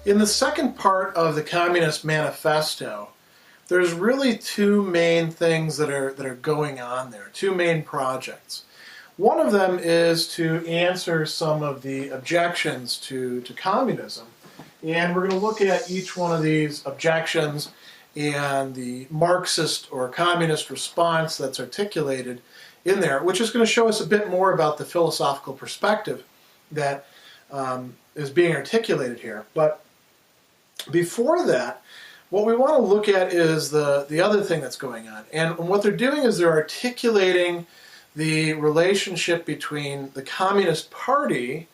In the second part of the Communist Manifesto, there's really two main things that are going on there, two main projects. One of them is to answer some of the objections to communism. And we're going to look at each one of these objections and the Marxist or communist response that's articulated in there, which is going to show us a bit more about the philosophical perspective that is being articulated here. But before that, what we want to look at is the other thing that's going on. And what they're doing is they're articulating the relationship between the Communist Party,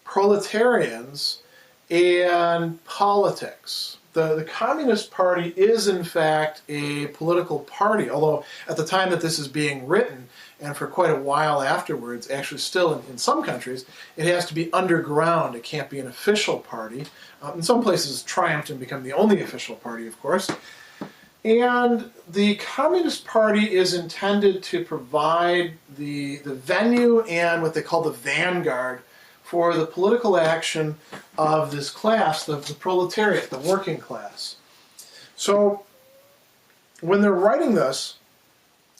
proletarians, and politics. The Communist Party is in fact a political party, although at the time that this is being written, and for quite a while afterwards, actually still in some countries, it has to be underground. It can't be an official party. In some places it's triumphed and become the only official party, of course. And the Communist Party is intended to provide the venue and what they call the vanguard for the political action of this class, the proletariat, the working class. So when they're writing this,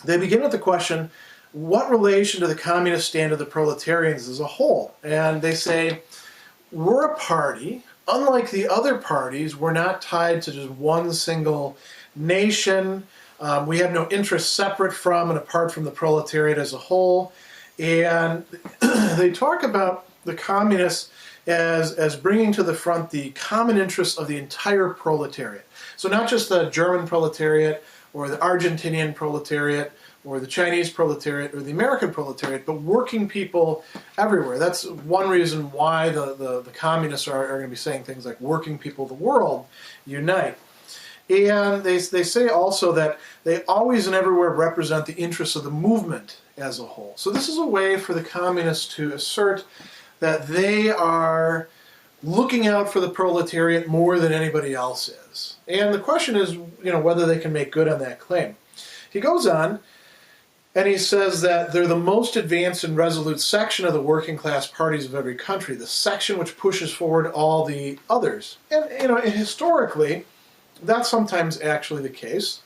they begin with the question, what relation do the communists stand to the proletarians as a whole? And they say, we're a party. Unlike the other parties, we're not tied to just one single nation. We have no interests separate from and apart from the proletariat as a whole. And they talk about the communists as bringing to the front the common interests of the entire proletariat. So not just the German proletariat or the Argentinian proletariat or the Chinese proletariat or the American proletariat, but working people everywhere. That's one reason why the communists are going to be saying things like working people of the world unite. And they say also that they always and everywhere represent the interests of the movement as a whole. So this is a way for the communists to assert that they are looking out for the proletariat more than anybody else is. And the question is, whether they can make good on that claim. He goes on, and he says that they're the most advanced and resolute section of the working class parties of every country, the section which pushes forward all the others. And, historically, that's sometimes actually the case,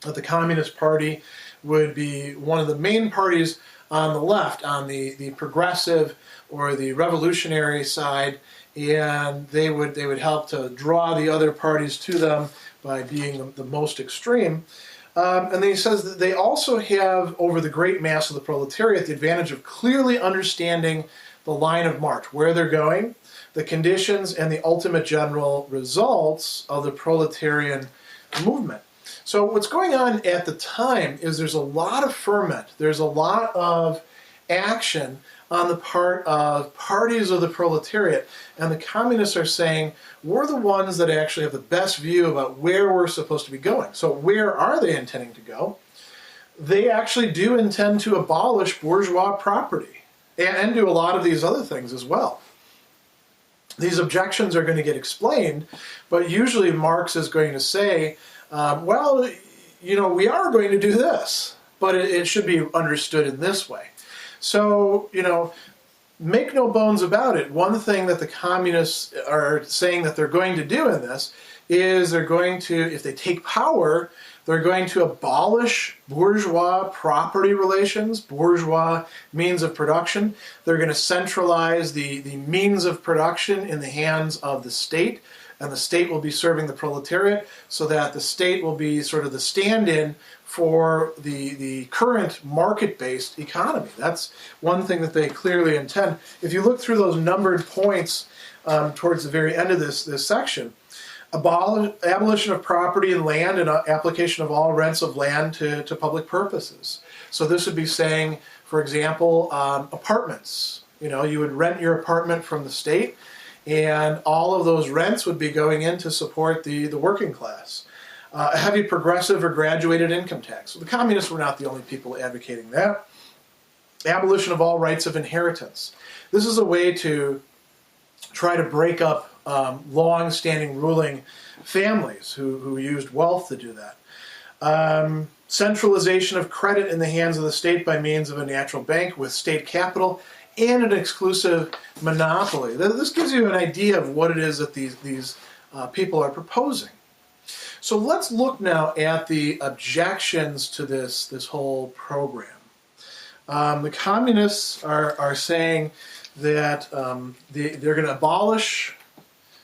that the Communist Party would be one of the main parties on the left, on the progressive or the revolutionary side, and they would help to draw the other parties to them by being the most extreme. And then he says that they also have, over the great mass of the proletariat, the advantage of clearly understanding the line of march, where they're going, the conditions, and the ultimate general results of the proletarian movement. So what's going on at the time is there's a lot of ferment, there's a lot of action on the part of parties of the proletariat, and the communists are saying, we're the ones that actually have the best view about where we're supposed to be going. So where are they intending to go? They actually do intend to abolish bourgeois property and do a lot of these other things as well. These objections are going to get explained, but usually Marx is going to say, well, we are going to do this, but it should be understood in this way. So, make no bones about it. One thing that the communists are saying that they're going to do in this is they're going to, if they take power, they're going to abolish bourgeois property relations, bourgeois means of production. They're going to centralize the means of production in the hands of the state, and the state will be serving the proletariat, so that the state will be sort of the stand-in for the current market-based economy. That's one thing that they clearly intend. If you look through those numbered points towards the very end of this section, abolition of property and land and application of all rents of land to public purposes. So this would be saying, for example, apartments. You would rent your apartment from the state, and all of those rents would be going in to support the working class. A heavy progressive or graduated income tax. So the communists were not the only people advocating that. Abolition of all rights of inheritance. This is a way to try to break up long-standing ruling families who used wealth to do that. Centralization of credit in the hands of the state by means of a natural bank with state capital and an exclusive monopoly. This gives you an idea of what it is that these people are proposing. So let's look now at the objections to this whole program. The communists are saying that they're going to abolish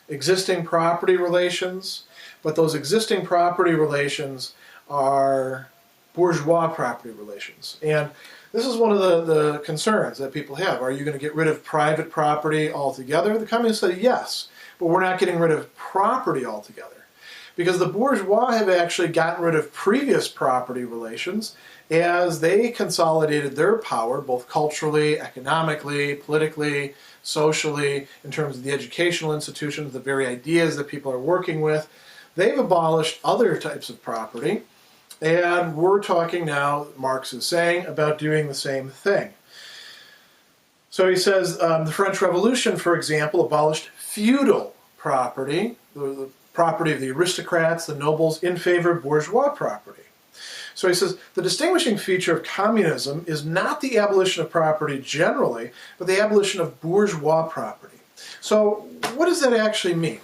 existing property relations, but those existing property relations are bourgeois property relations. And this is one of the concerns that people have. Are you going to get rid of private property altogether? The communists say yes, but we're not getting rid of property altogether. Because the bourgeois have actually gotten rid of previous property relations as they consolidated their power, both culturally, economically, politically, socially, in terms of the educational institutions, the very ideas that people are working with. They've abolished other types of property, and we're talking now, Marx is saying, about doing the same thing. So he says the French Revolution, for example, abolished feudal property, the property of the aristocrats, the nobles, in favor of bourgeois property. So he says, the distinguishing feature of communism is not the abolition of property generally, but the abolition of bourgeois property. So what does that actually mean?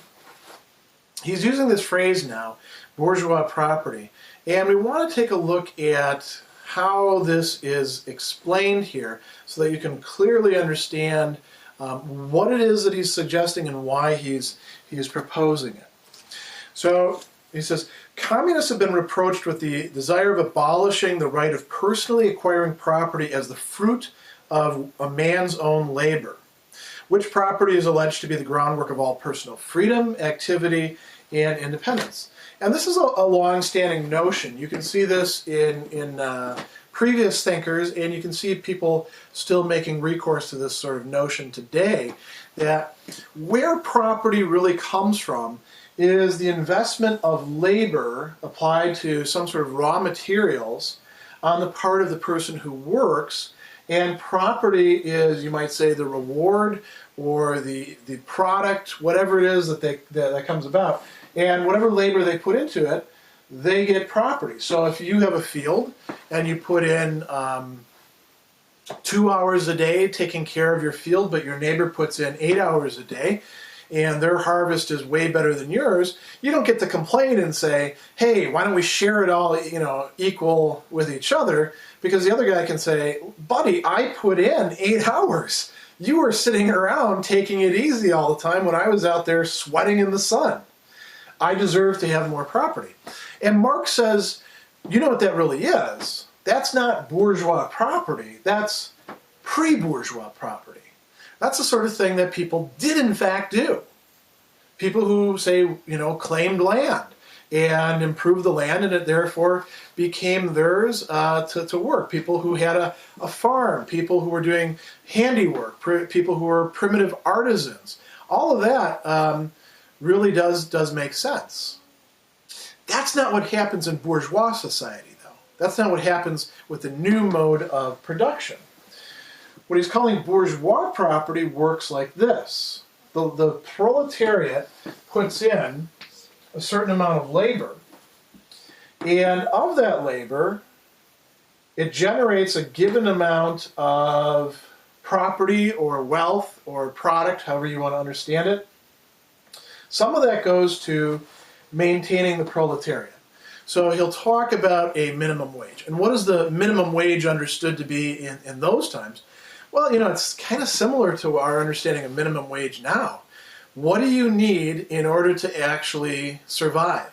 He's using this phrase now, bourgeois property, and we want to take a look at how this is explained here so that you can clearly understand what it is that he's suggesting and why he's proposing it. So he says, communists have been reproached with the desire of abolishing the right of personally acquiring property as the fruit of a man's own labor, which property is alleged to be the groundwork of all personal freedom, activity, and independence. And this is a long-standing notion. You can see this in previous thinkers, and you can see people still making recourse to this sort of notion today, that where property really comes from is the investment of labor applied to some sort of raw materials on the part of the person who works, and property is, you might say, the reward or the product, whatever it is that comes about. And whatever labor they put into it, they get property. So if you have a field and you put in 2 hours a day taking care of your field, but your neighbor puts in 8 hours a day, and their harvest is way better than yours, you don't get to complain and say, hey, why don't we share it all, equal with each other? Because the other guy can say, buddy, I put in 8 hours. You were sitting around taking it easy all the time when I was out there sweating in the sun. I deserve to have more property. And Marx says, you know what that really is? That's not bourgeois property. That's pre-bourgeois property. That's the sort of thing that people did in fact do. People who, say, claimed land and improved the land, and it therefore became theirs to work. People who had a farm, people who were doing handiwork, people who were primitive artisans. All of that really does make sense. That's not what happens in bourgeois society, though. That's not what happens with the new mode of production. What he's calling bourgeois property works like this. The proletariat puts in a certain amount of labor, and of that labor, it generates a given amount of property or wealth or product, however you want to understand it. Some of that goes to maintaining the proletariat. So he'll talk about a minimum wage. And what is the minimum wage understood to be in those times? Well, it's kind of similar to our understanding of minimum wage now. What do you need in order to actually survive?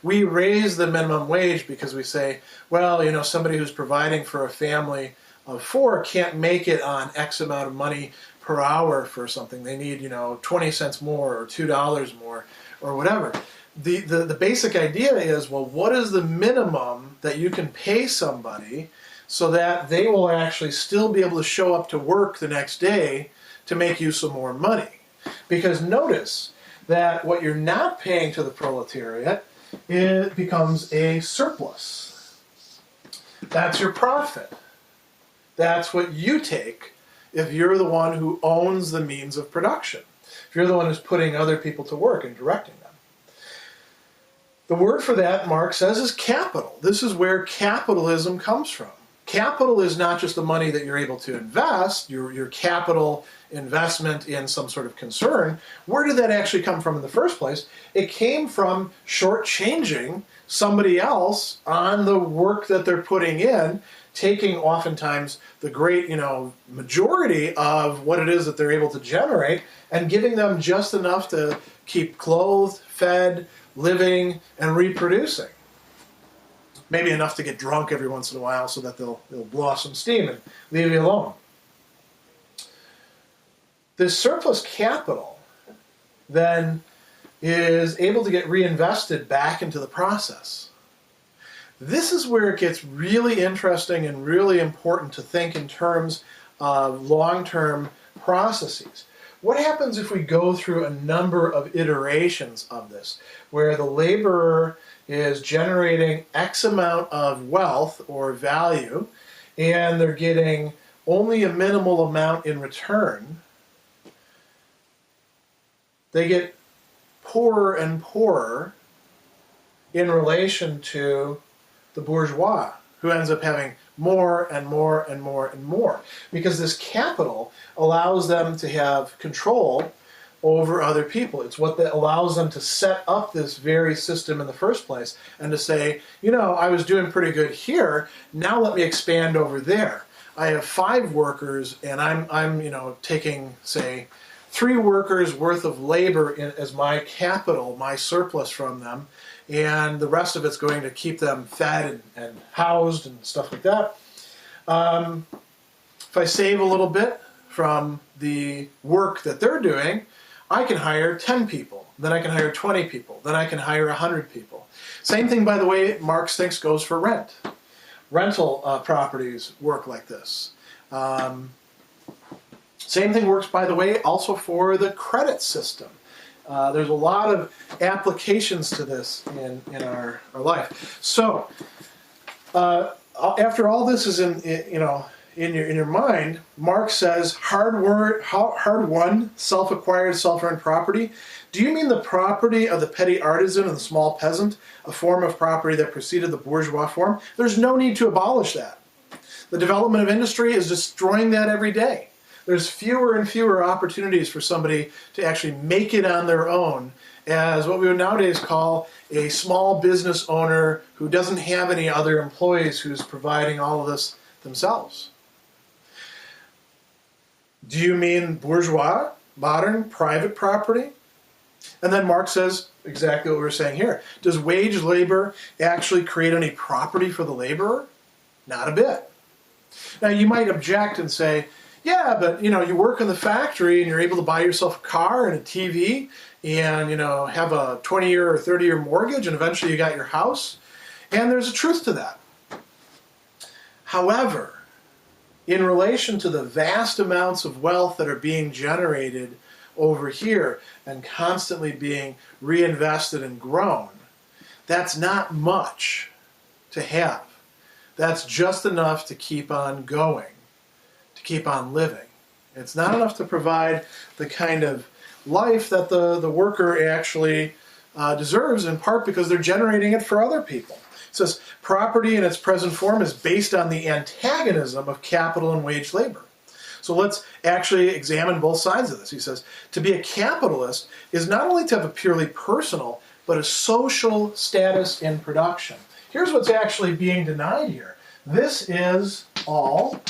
We raise the minimum wage because we say, well, somebody who's providing for a family of 4 can't make it on X amount of money per hour for something. They need, 20 cents more or $2 more or whatever. The basic idea is, well, what is the minimum that you can pay somebody so that they will actually still be able to show up to work the next day to make you some more money? Because notice that what you're not paying to the proletariat, it becomes a surplus. That's your profit. That's what you take if you're the one who owns the means of production. If you're the one who's putting other people to work and directing them. The word for that, Marx says, is capital. This is where capitalism comes from. capital is not just the money that you're able to invest, your capital investment in some sort of concern. Where did that actually come from in the first place? It came from shortchanging somebody else on the work that they're putting in, taking oftentimes the great, majority of what it is that they're able to generate and giving them just enough to keep clothed, fed, living, and reproducing. Maybe enough to get drunk every once in a while so that they'll blow off some steam and leave you alone. This surplus capital then is able to get reinvested back into the process. This is where it gets really interesting and really important to think in terms of long-term processes. What happens if we go through a number of iterations of this, where the laborer is generating X amount of wealth or value, and they're getting only a minimal amount in return? They get poorer and poorer in relation to the bourgeois, who ends up having more and more and more and more, because this capital allows them to have control over other people. It's what that allows them to set up this very system in the first place and to say, I was doing pretty good here, now let me expand over there. I have 5 workers and I'm taking, say, 3 workers worth of labor as my capital, my surplus from them, and the rest of it's going to keep them fed and housed and stuff like that. If I save a little bit from the work that they're doing, I can hire 10 people, then I can hire 20 people, then I can hire 100 people. Same thing, by the way, Marx thinks goes for rent. Rental properties work like this. Same thing works, by the way, also for the credit system. There's a lot of applications to this in our life. So, after all this is in your mind, Marx says, hard-won, self-acquired, self-earned property. Do you mean the property of the petty artisan and the small peasant, a form of property that preceded the bourgeois form? There's no need to abolish that. The development of industry is destroying that every day. There's fewer and fewer opportunities for somebody to actually make it on their own as what we would nowadays call a small business owner who doesn't have any other employees, who's providing all of this themselves. Do you mean bourgeois, modern, private property? And then Marx says exactly what we're saying here. Does wage labor actually create any property for the laborer? Not a bit. Now you might object and say, yeah, but you work in the factory and you're able to buy yourself a car and a TV and have a 20-year or 30-year mortgage, and eventually you got your house. And there's a truth to that. However, in relation to the vast amounts of wealth that are being generated over here and constantly being reinvested and grown, that's not much to have. That's just enough to keep on going, to keep on living. It's not enough to provide the kind of life that the worker actually deserves, in part because they're generating it for other people. It says, property in its present form is based on the antagonism of capital and wage labor. So let's actually examine both sides of this. He says, to be a capitalist is not only to have a purely personal, but a social status in production. Here's what's actually being denied here. This is all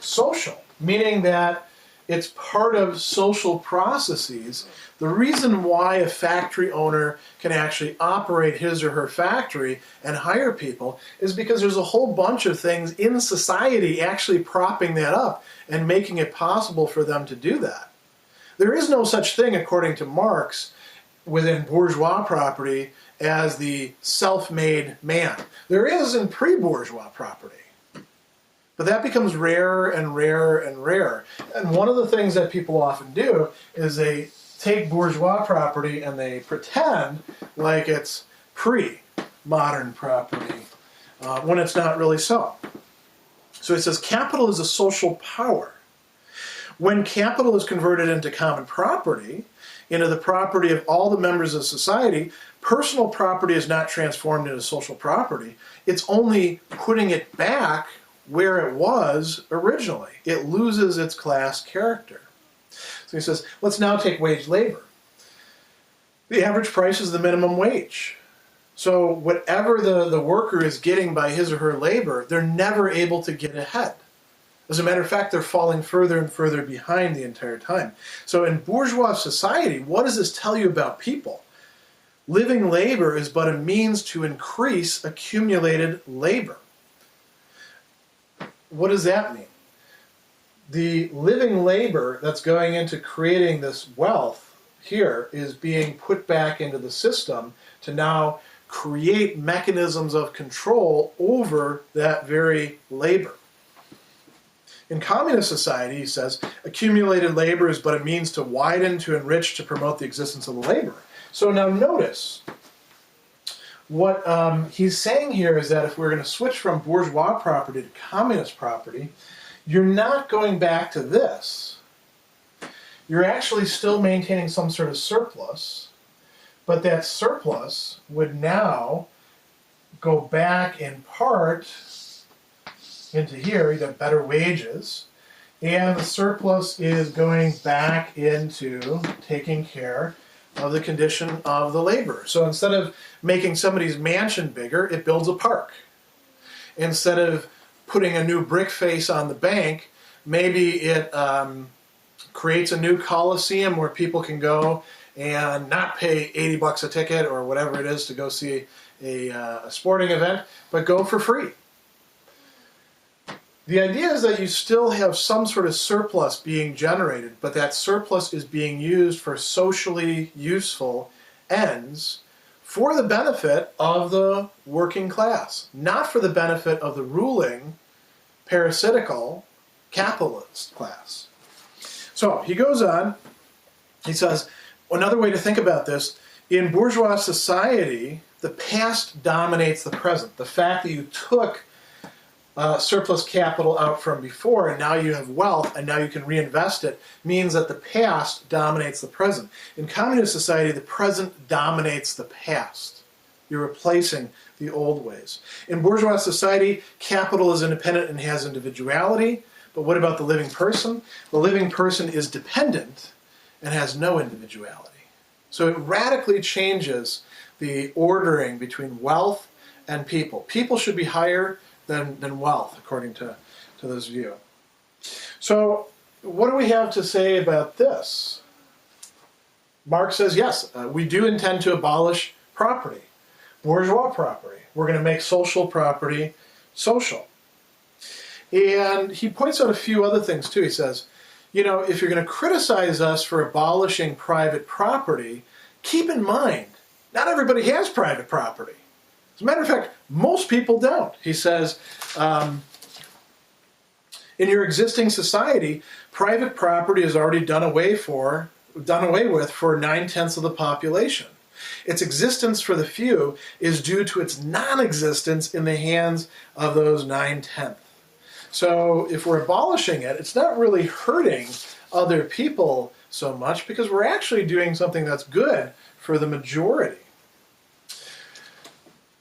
social, meaning that it's part of social processes. The reason why a factory owner can actually operate his or her factory and hire people is because there's a whole bunch of things in society actually propping that up and making it possible for them to do that. There is no such thing, according to Marx, within bourgeois property as the self-made man. There is in pre-bourgeois property. But that becomes rarer and rarer and rarer. And one of the things that people often do is they take bourgeois property and they pretend like it's pre-modern property, when it's not really so. So it says capital is a social power. When capital is converted into common property, into the property of all the members of society, personal property is not transformed into social property. It's only putting it back where it was originally. It loses its class character. So he says, let's now take wage labor. The average price is the minimum wage. So whatever the worker is getting by his or her labor, they're never able to get ahead. As a matter of fact, they're falling further and further behind the entire time. So in bourgeois society, what does this tell you about people? Living labor is but a means to increase accumulated labor. What does that mean? The living labor that's going into creating this wealth here is being put back into the system to now create mechanisms of control over that very labor. In communist society, he says, accumulated labor is but a means to widen, to enrich, to promote the existence of the laborer. So now notice, what he's saying here is that if we're going to switch from bourgeois property to communist property, you're not going back to this. You're actually still maintaining some sort of surplus, but that surplus would now go back in part into here. You have better wages, and the surplus is going back into taking care of the condition of the laborer. So instead of making somebody's mansion bigger, it builds a park. Instead of putting a new brick face on the bank, maybe it creates a new coliseum where people can go and not pay $80 a ticket or whatever it is to go see a sporting event, but go for free. The idea is that you still have some sort of surplus being generated, but that surplus is being used for socially useful ends for the benefit of the working class, not for the benefit of the ruling, parasitical, capitalist class. So he goes on, he says, another way to think about this, in bourgeois society, the past dominates the present. The fact that you took surplus capital out from before, and now you have wealth, and now you can reinvest it, means that the past dominates the present. In communist society, the present dominates the past. You're replacing the old ways. In bourgeois society, capital is independent and has individuality, but what about the living person? The living person is dependent and has no individuality. So it radically changes the ordering between wealth and people. People should be higher than wealth, according to this view. So what do we have to say about this? Marx says, yes, we do intend to abolish property, bourgeois property. We're going to make social property social. And he points out a few other things too. He says, you know, if you're going to criticize us for abolishing private property, keep in mind, not everybody has private property. As a matter of fact, most people don't. He says, in your existing society, private property is already done away with for 9/10 of the population. Its existence for the few is due to its non-existence in the hands of those 9/10. So if we're abolishing it, it's not really hurting other people so much because we're actually doing something that's good for the majority.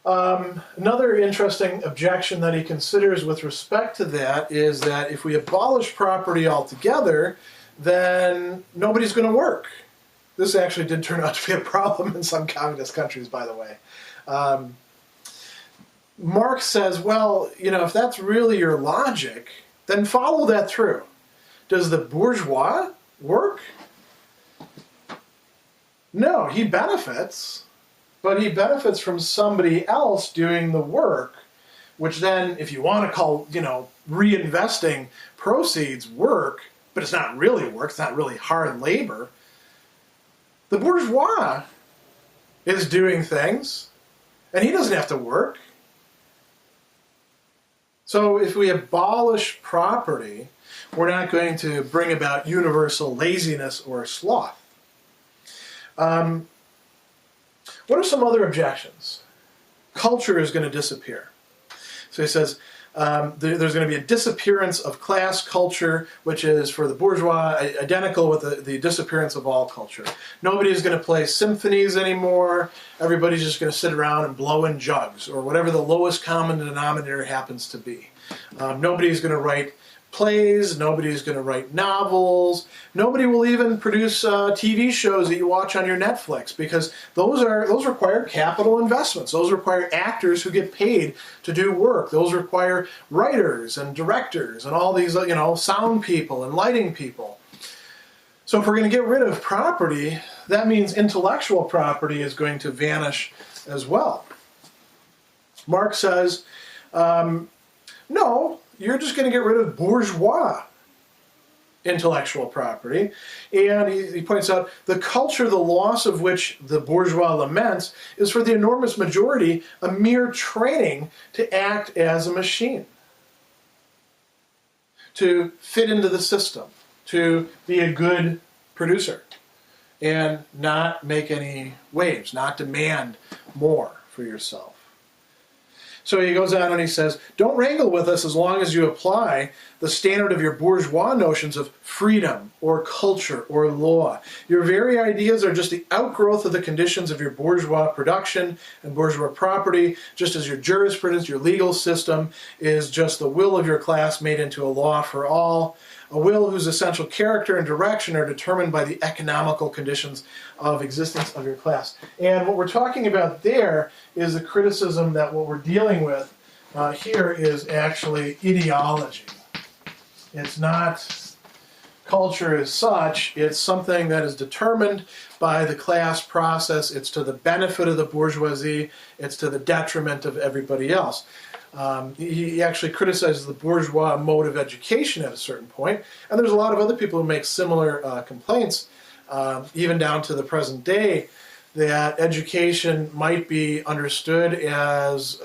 Another interesting objection that he considers with respect to that is that if we abolish property altogether, then nobody's going to work. This actually did turn out to be a problem in some communist countries, by the way. Marx says, well, you know, if that's really your logic, then follow that through. Does the bourgeois work? No, he benefits, but he benefits from somebody else doing the work, which then, if you want to call, you know, reinvesting proceeds work, but it's not really work, it's not really hard labor, the bourgeois is doing things, and he doesn't have to work. So if we abolish property, we're not going to bring about universal laziness or sloth. What are some other objections? Culture is going to disappear. So he says, There's going to be a disappearance of class culture, which is for the bourgeois identical with the disappearance of all culture. Nobody's going to play symphonies anymore. Everybody's just going to sit around and blow in jugs, or whatever the lowest common denominator happens to be. Nobody's going to write plays, nobody's going to write novels, nobody will even produce TV shows that you watch on your Netflix, because those require capital investments. Those require actors who get paid to do work. Those require writers and directors and all these, sound people and lighting people. So if we're going to get rid of property, that means intellectual property is going to vanish as well. Marx says, no, you're just going to get rid of bourgeois intellectual property. And he points out the culture, the loss of which the bourgeois laments, is for the enormous majority a mere training to act as a machine, to fit into the system, to be a good producer, and not make any waves, not demand more for yourself. So he goes on and he says, don't wrangle with us as long as you apply the standard of your bourgeois notions of freedom or culture or law. Your very ideas are just the outgrowth of the conditions of your bourgeois production and bourgeois property, just as your jurisprudence, your legal system, is just the will of your class made into a law for all. A will whose essential character and direction are determined by the economical conditions of existence of your class. And what we're talking about there is the criticism that what we're dealing with here is actually ideology. It's not culture as such. It's something that is determined by the class process. It's to the benefit of the bourgeoisie. It's to the detriment of everybody else. He actually criticizes the bourgeois mode of education at a certain point, and there's a lot of other people who make similar complaints, even down to the present day, that education might be understood as,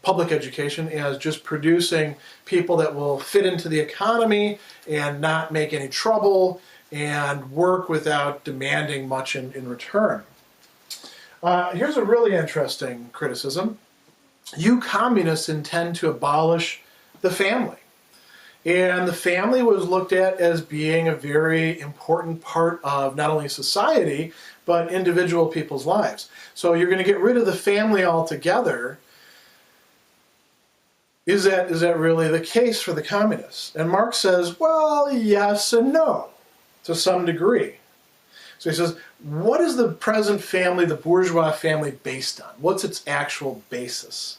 public education as just producing people that will fit into the economy and not make any trouble and work without demanding much in return. Here's a really interesting criticism. You communists intend to abolish the family. And the family was looked at as being a very important part of not only society, but individual people's lives. So you're going to get rid of the family altogether. Is that really the case for the communists? And Marx says, well, yes and no, to some degree. So he says, what is the present family, the bourgeois family, based on? What's its actual basis?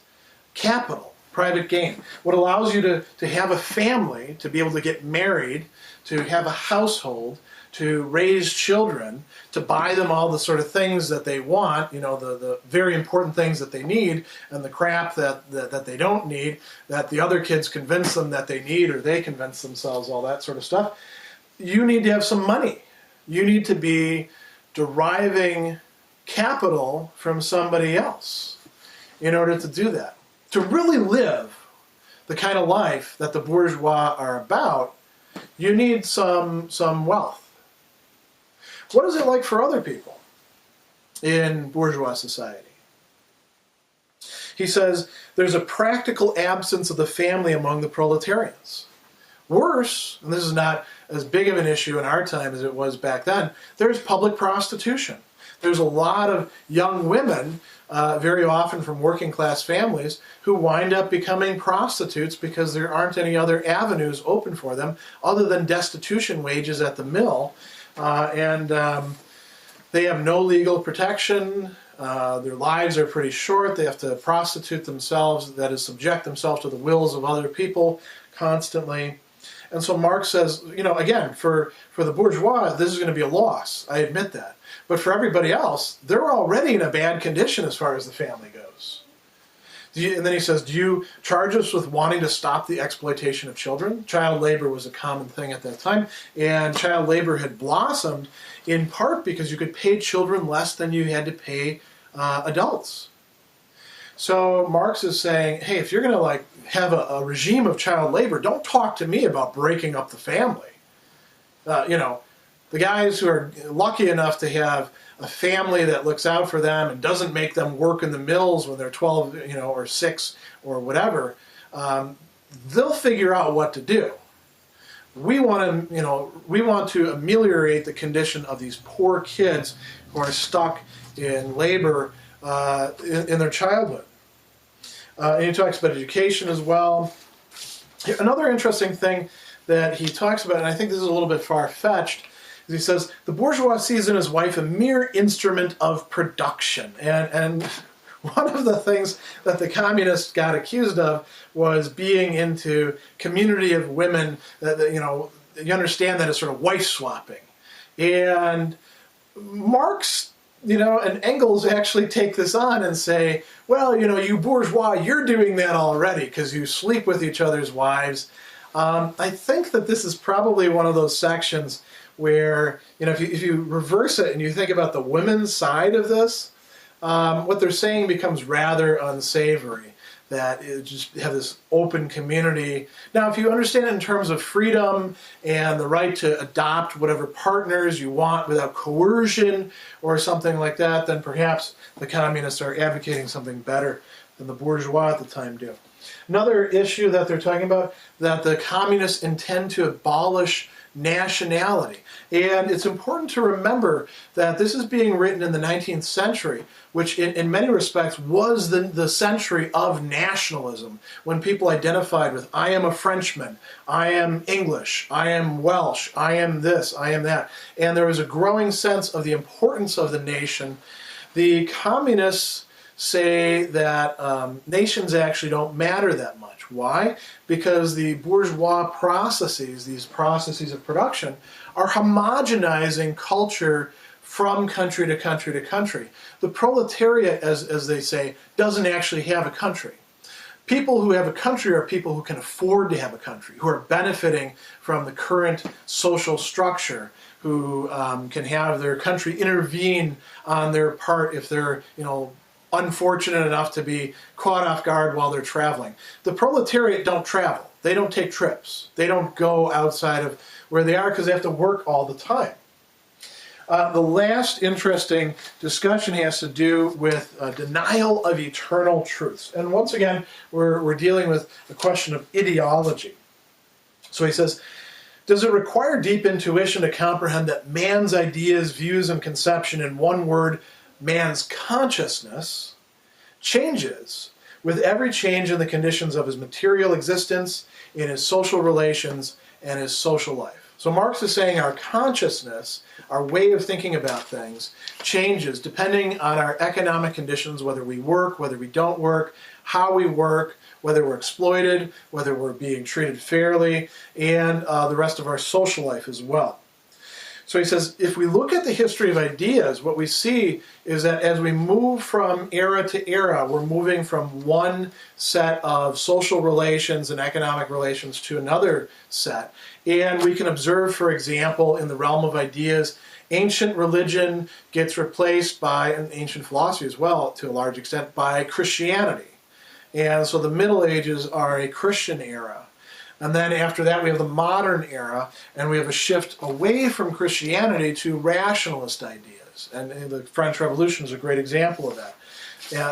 Capital, private gain. What allows you to have a family, to be able to get married, to have a household, to raise children, to buy them all the sort of things that they want, the very important things that they need, and the crap that they don't need, that the other kids convince them that they need, or they convince themselves, all that sort of stuff. You need to have some money. You need to be deriving capital from somebody else in order to do that. To really live the kind of life that the bourgeois are about, you need some wealth. What is it like for other people in bourgeois society? He says there's a practical absence of the family among the proletarians. Worse, and this is not as big of an issue in our time as it was back then, there's public prostitution. There's a lot of young women, very often from working class families, who wind up becoming prostitutes because there aren't any other avenues open for them other than destitution wages at the mill. And they have no legal protection. Their lives are pretty short. They have to prostitute themselves, that is, subject themselves to the wills of other people constantly. And so Marx says, again, for the bourgeois, this is going to be a loss. I admit that. But for everybody else, they're already in a bad condition as far as the family goes. And then he says, do you charge us with wanting to stop the exploitation of children? Child labor was a common thing at that time. And child labor had blossomed in part because you could pay children less than you had to pay adults. So Marx is saying, hey, if you're going to have a regime of child labor, don't talk to me about breaking up the family. The guys who are lucky enough to have a family that looks out for them and doesn't make them work in the mills when they're 12, or 6 or whatever, they'll figure out what to do. We want to ameliorate the condition of these poor kids who are stuck in labor in their childhood. And he talks about education as well. Another interesting thing that he talks about, and I think this is a little bit far-fetched, is he says, the bourgeois sees in his wife a mere instrument of production. And one of the things that the communists got accused of was being into community of women, you understand that as sort of wife swapping. And Marx, and Engels actually take this on and say, well, you bourgeois, you're doing that already because you sleep with each other's wives. I think that this is probably one of those sections where, if you reverse it and you think about the women's side of this, what they're saying becomes rather unsavory, that it just have this open community. Now, if you understand it in terms of freedom and the right to adopt whatever partners you want without coercion or something like that, then perhaps the communists are advocating something better than the bourgeois at the time do. Another issue that they're talking about, that the communists intend to abolish nationality. And it's important to remember that this is being written in the 19th century, which in many respects was the century of nationalism, when people identified with, I am a Frenchman, I am English, I am Welsh, I am this, I am that. And there was a growing sense of the importance of the nation. The communists say that nations actually don't matter that much. Why? Because the bourgeois processes, these processes of production, are homogenizing culture from country to country to country. The proletariat, as they say, doesn't actually have a country. People who have a country are people who can afford to have a country, who are benefiting from the current social structure, who can have their country intervene on their part if they're, unfortunate enough to be caught off guard while they're traveling. The proletariat don't travel. They don't take trips. They don't go outside of where they are because they have to work all the time. The last interesting discussion has to do with denial of eternal truths. And once again, we're dealing with the question of ideology. So he says, does it require deep intuition to comprehend that man's ideas, views, and conception, in one word, man's consciousness, changes with every change in the conditions of his material existence, in his social relations, and his social life? So Marx is saying our consciousness, our way of thinking about things, changes depending on our economic conditions, whether we work, whether we don't work, how we work, whether we're exploited, whether we're being treated fairly, and the rest of our social life as well. So he says, if we look at the history of ideas, what we see is that as we move from era to era, we're moving from one set of social relations and economic relations to another set. And we can observe, for example, in the realm of ideas, ancient religion gets replaced by, and ancient philosophy as well, to a large extent, by Christianity. And so the Middle Ages are a Christian era. And then after that we have the modern era, and we have a shift away from Christianity to rationalist ideas. And the French Revolution is a great example of that.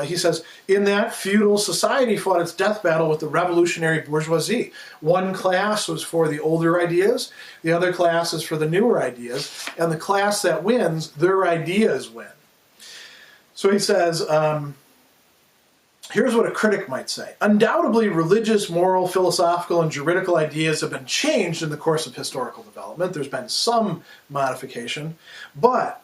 He says, in that, feudal society fought its death battle with the revolutionary bourgeoisie. One class was for the older ideas, the other class is for the newer ideas, and the class that wins, their ideas win. So he says, here's what a critic might say. Undoubtedly, religious, moral, philosophical, and juridical ideas have been changed in the course of historical development. There's been some modification, but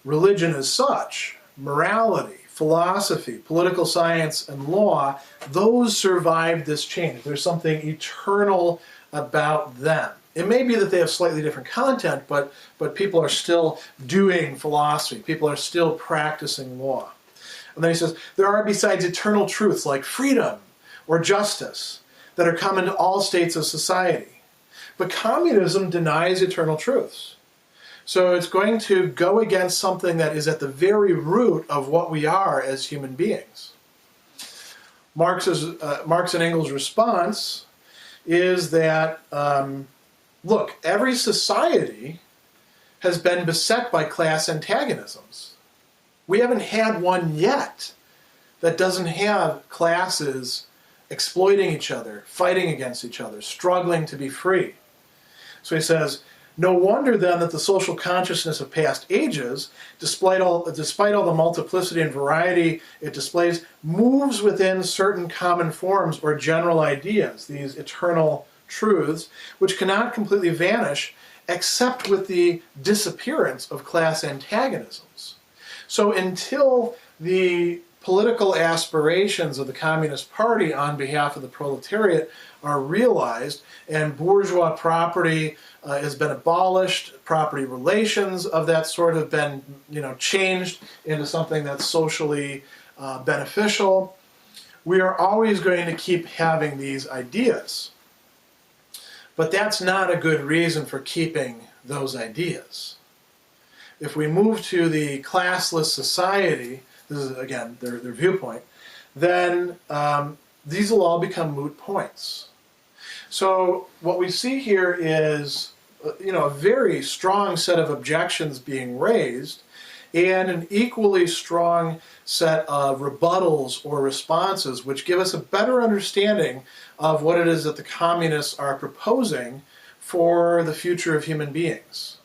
religion as such, morality, philosophy, political science, and law, those survived this change. There's something eternal about them. It may be that they have slightly different content, but people are still doing philosophy. People are still practicing law. And then he says, there are besides eternal truths like freedom or justice that are common to all states of society. But communism denies eternal truths. So it's going to go against something that is at the very root of what we are as human beings. Marx and Engels' response is that, look, every society has been beset by class antagonisms. We haven't had one yet that doesn't have classes exploiting each other, fighting against each other, struggling to be free. So he says, no wonder then that the social consciousness of past ages, despite all the multiplicity and variety it displays, moves within certain common forms or general ideas, these eternal truths, which cannot completely vanish except with the disappearance of class antagonisms. So until the political aspirations of the Communist Party on behalf of the proletariat are realized and bourgeois property has been abolished, property relations of that sort have been, changed into something that's socially beneficial, we are always going to keep having these ideas. But that's not a good reason for keeping those ideas. If we move to the classless society, this is again their viewpoint, then these will all become moot points. So what we see here is a very strong set of objections being raised and an equally strong set of rebuttals or responses which give us a better understanding of what it is that the communists are proposing for the future of human beings.